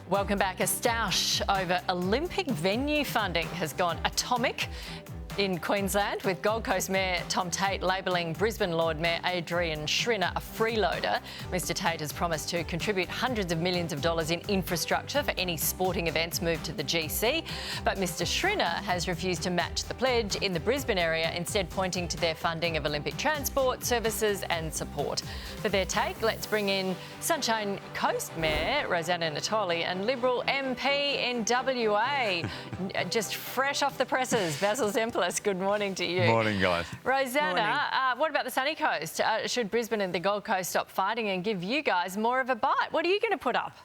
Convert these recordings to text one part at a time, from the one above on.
Welcome back. A stoush over Olympic venue funding has gone atomic in Queensland, with Gold Coast Mayor Tom Tate labelling Brisbane Lord Mayor Adrian Schrinner a freeloader. Mr Tate has promised to contribute hundreds of millions of dollars in infrastructure for any sporting events moved to the GC. But Mr Schrinner has refused to match the pledge in the Brisbane area, instead pointing to their funding of Olympic transport, services and support. For their take, let's bring in Sunshine Coast Mayor Rosanna Natoli and Liberal MP in WA, just fresh off the presses, Basil Zempilas. Good morning to you. Morning, guys. Rosanna, what about the sunny coast? Should Brisbane and the Gold Coast stop fighting and give you guys more of a bite? What are you going to put up?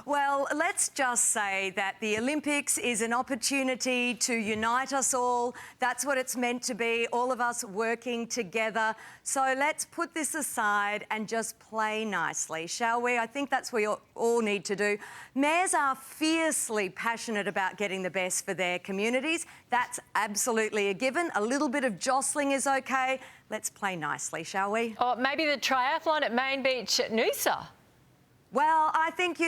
Well, let's just say that the Olympics is an opportunity to unite us all. That's what it's meant to be, all of us working together. So let's put this aside and just play nicely, shall we? I think that's what we all need to do. Mayors are fiercely passionate about getting the best for their communities. That's absolutely a given. A little bit of jostling is okay. Let's play nicely, shall we? Or maybe the triathlon at Main Beach at Noosa. Well, I think,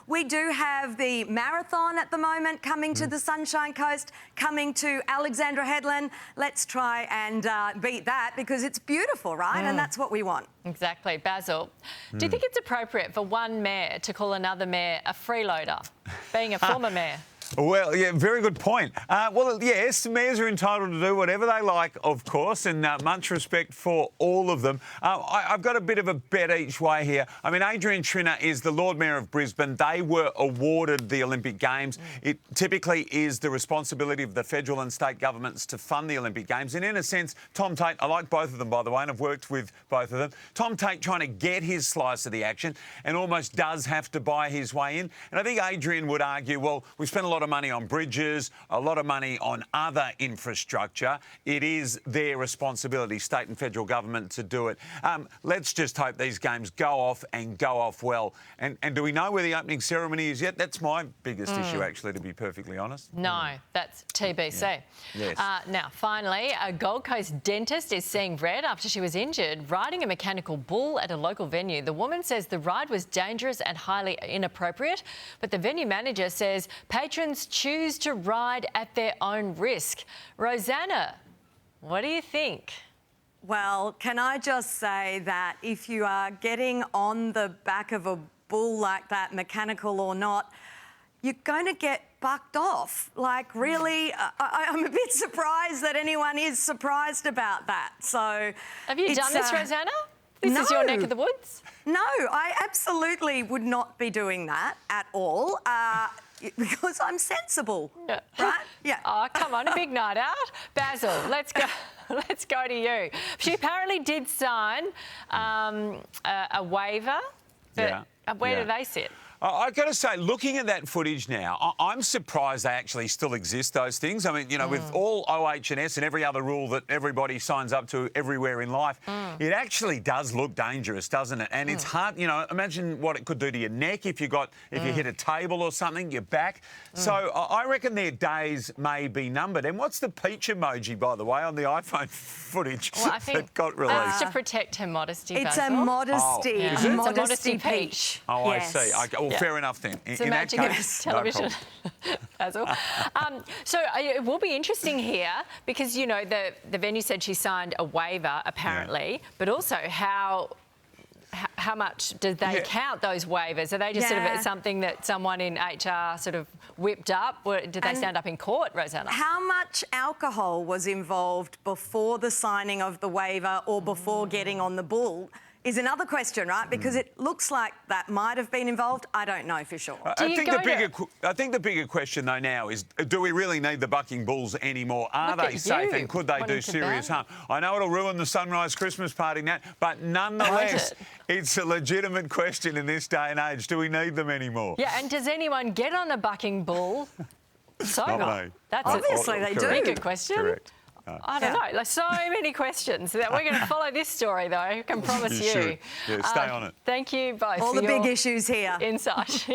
we do have the marathon at the moment coming to the Sunshine Coast, coming to Alexandra Headland. Let's try and beat that, because it's beautiful, right? And that's what we want. Exactly. Basil, do you think it's appropriate for one mayor to call another mayor a freeloader, being a former mayor? Well, yeah, very good point. Well, yes, mayors are entitled to do whatever they like, of course, and much respect for all of them. I've got a bit of a bet each way here. I mean, Adrian Schrinner is the Lord Mayor of Brisbane. They were awarded the Olympic Games. It typically is the responsibility of the federal and state governments to fund the Olympic Games. And in a sense, Tom Tate, I like both of them, by the way, and I've worked with both of them. Tom Tate trying to get his slice of the action and almost does have to buy his way in. And I think Adrian would argue, well, we spent a lot of money on bridges, a lot of money on other infrastructure. It is their responsibility, state and federal government, to do it. Let's just hope these games go off and go off well. And do we know where the opening ceremony is yet? That's my biggest issue, actually, to be perfectly honest. No, that's TBC. Yeah. Yes. Now, finally, a Gold Coast dentist is seeing red after she was injured riding a mechanical bull at a local venue. The woman says the ride was dangerous and highly inappropriate, but the venue manager says patrons choose to ride at their own risk. Rosanna, what do you think? Well, can I just say that if you are getting on the back of a bull like that, mechanical or not, you're going to get bucked off. Like, really, I'm a bit surprised that anyone is surprised about that. So, have you done this, Rosanna? This is your neck of the woods? No, I absolutely would not be doing that at all. Because I'm sensible, right? Yeah. Oh, come on, a big night out. Basil, let's go. Let's go to you. She apparently did sign a waiver, but where do they sit? I've got to say, looking at that footage now, I'm surprised they actually still exist, those things. I mean, with all OH&S and every other rule that everybody signs up to everywhere in life, it actually does look dangerous, doesn't it? And it's hard, imagine what it could do to your neck if you hit a table or something, your back. So I reckon their days may be numbered. And what's the peach emoji, by the way, on the iPhone footage that got released? It's to protect her modesty, It's Basil. a modesty, It's a modesty peach. Oh, yes. I see. Okay. Well, fair enough then. It's the magic of television, Basil. So it will be interesting here because, the venue said she signed a waiver, apparently, but also how much do they count those waivers? Are they just sort of something that someone in HR sort of whipped up? Or did they stand up in court, Rosanna? How much alcohol was involved before the signing of the waiver or before getting on the bull is another question, right? Because it looks like that might have been involved. I don't know for sure. I think the bigger question, though, now is, do we really need the bucking bulls anymore? Are they safe and could they do serious harm? I know it'll ruin the Sunrise Christmas party, Nat, but nonetheless, it's a legitimate question in this day and age. Do we need them anymore? Yeah, and does anyone get on a bucking bull sober? That's obviously they do. Good question. Correct. I don't know. There's so many questions. We're going to follow this story, though. I can promise you. Yeah, stay on it. Thank you both All for the your big issues here. insight.